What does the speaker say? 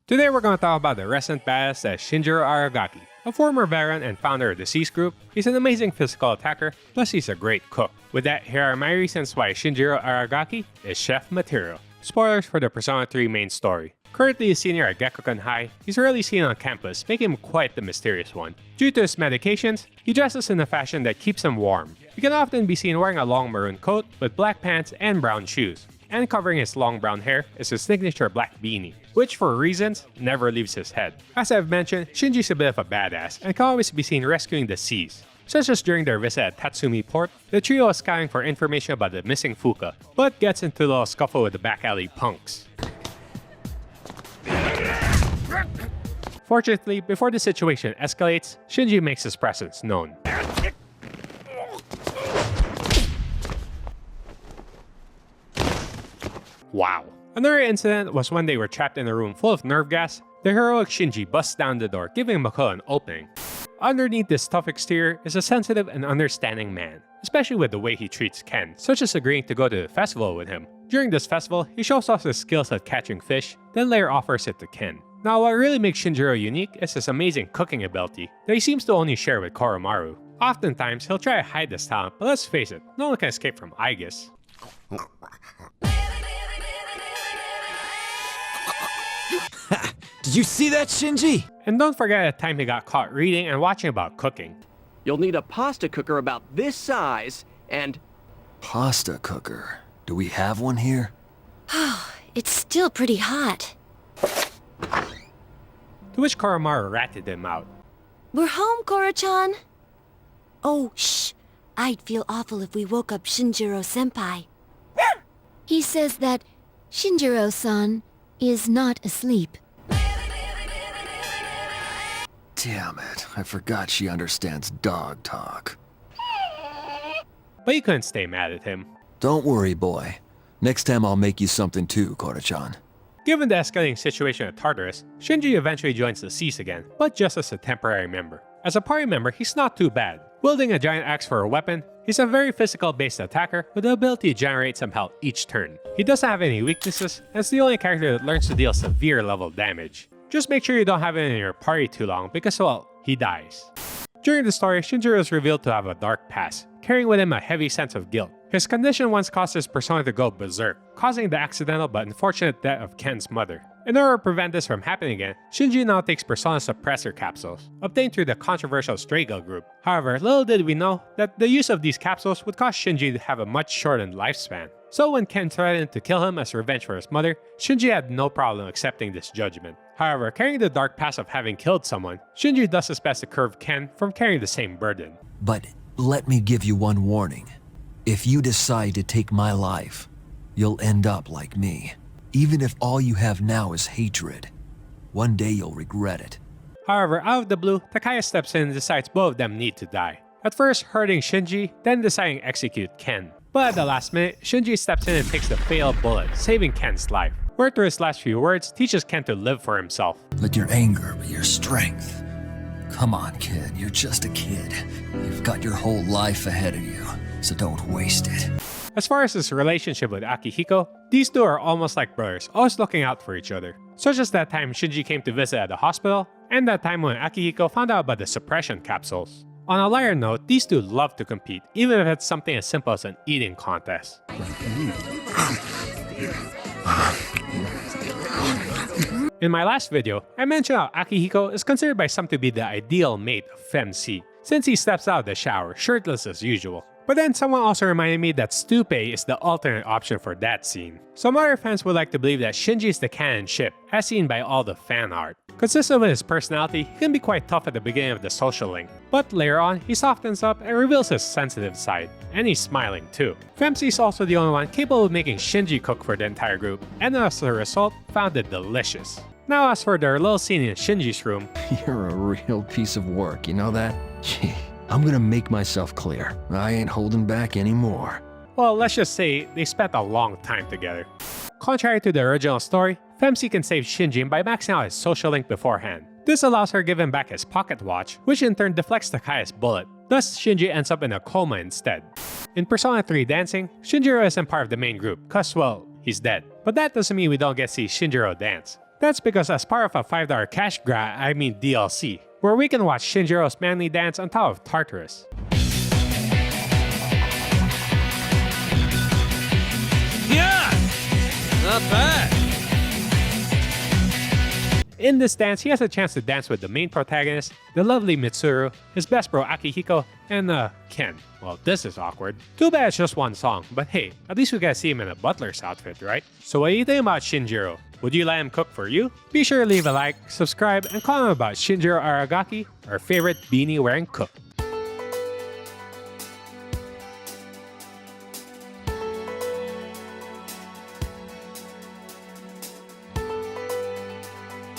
Today we're going to talk about the recent badass as Shinjiro Aragaki. A former veteran and founder of the Seas Group, he's an amazing physical attacker, plus he's a great cook. With that, here are my reasons why Shinjiro Aragaki is chef material. Spoilers for the Persona 3 main story. Currently a senior at Gekkoukan High, he's rarely seen on campus, making him quite the mysterious one. Due to his medications, he dresses in a fashion that keeps him warm. He can often be seen wearing a long maroon coat with black pants and brown shoes. And covering his long brown hair is his signature black beanie, which for reasons never leaves his head. As I've mentioned, Shinji's a bit of a badass and can always be seen rescuing the seas. Such as during their visit at Tatsumi Port, the trio is scouting for information about the missing Fuka, but gets into a little scuffle with the back alley punks. Fortunately, before the situation escalates, Shinji makes his presence known. Wow. Another incident was when they were trapped in a room full of nerve gas. The heroic Shinji busts down the door, giving Makoto an opening. Underneath this tough exterior is a sensitive and understanding man, especially with the way he treats Ken, such as agreeing to go to the festival with him. During this festival, he shows off his skills at catching fish, then later offers it to Ken. Now, what really makes Shinjiro unique is his amazing cooking ability that he seems to only share with Koromaru. Oftentimes, he'll try to hide this talent, but let's face it, no one can escape from Aigis. Did you see that, Shinji? And don't forget the time he got caught reading and watching about cooking. You'll need a pasta cooker about this size and... Pasta cooker. Do we have one here? It's still pretty hot. To which Koromaru ratted him out. We're home, Koro-chan. Oh, shh. I'd feel awful if we woke up Shinjiro-senpai. He says that Shinjiro-san is not asleep. Damn it, I forgot she understands dog talk. But he couldn't stay mad at him. Don't worry, boy. Next time I'll make you something too, Koro-chan. Given the escalating situation at Tartarus, Shinji eventually joins the Seas again, but just as a temporary member. As a party member, he's not too bad. Wielding a giant axe for a weapon, he's a very physical-based attacker with the ability to generate some health each turn. He doesn't have any weaknesses, and is the only character that learns to deal severe level damage. Just make sure you don't have it in your party too long because, well, he dies. During the story, Shinjiro is revealed to have a dark past, carrying with him a heavy sense of guilt. His condition once caused his persona to go berserk, causing the accidental but unfortunate death of Ken's mother. In order to prevent this from happening again, Shinji now takes persona suppressor capsules, obtained through the controversial Stray Girl group. However, little did we know that the use of these capsules would cause Shinji to have a much shortened lifespan. So when Ken threatened to kill him as revenge for his mother, Shinji had no problem accepting this judgment. However, carrying the dark past of having killed someone, Shinji does his best to curb Ken from carrying the same burden. But let me give you one warning. If you decide to take my life, you'll end up like me. Even if all you have now is hatred, one day you'll regret it. However, out of the blue, Takaya steps in and decides both of them need to die. At first hurting Shinji, then deciding to execute Ken. But at the last minute, Shinji steps in and takes the fatal bullet, saving Ken's life. Where through his last few words, teaches Ken to live for himself. Let your anger be your strength. Come on, kid, you're just a kid. You've got your whole life ahead of you, so don't waste it. As far as his relationship with Akihiko, these two are almost like brothers, always looking out for each other. Such as that time Shinji came to visit at the hospital, and that time when Akihiko found out about the suppression capsules. On a lighter note, these two love to compete, even if it's something as simple as an eating contest. In my last video, I mentioned how Akihiko is considered by some to be the ideal mate of Femc, since he steps out of the shower shirtless as usual. But then someone also reminded me that Stupe is the alternate option for that scene. Some other fans would like to believe that Shinji is the canon ship, as seen by all the fan art. Consistent with his personality, he can be quite tough at the beginning of the social link, but later on, he softens up and reveals his sensitive side, and he's smiling too. Femc is also the only one capable of making Shinji cook for the entire group, and as a result, found it delicious. Now as for their little scene in Shinji's room, You're a real piece of work, you know that? Gee, I'm gonna make myself clear. I ain't holding back anymore. well, let's just say they spent a long time together. Contrary to the original story, Femc can save Shinji by maxing out his social link beforehand. This allows her to give him back his pocket watch, which in turn deflects Takaya's bullet. Thus, Shinji ends up in a coma instead. In Persona 3 Dancing, Shinjiro isn't part of the main group, cause well, he's dead. But that doesn't mean we don't get to see Shinjiro dance. That's because as part of a $5 cash grab, DLC, where we can watch Shinjiro's manly dance on top of Tartarus. Yeah! Not bad. In this dance, he has a chance to dance with the main protagonist, the lovely Mitsuru, his best bro Akihiko, and Ken. Well, this is awkward. Too bad it's just one song, but hey, at least we get to see him in a butler's outfit, right? So what do you think about Shinjiro? Would you let him cook for you? Be sure to leave a like, subscribe, and comment about Shinjiro Aragaki, our favorite beanie-wearing cook.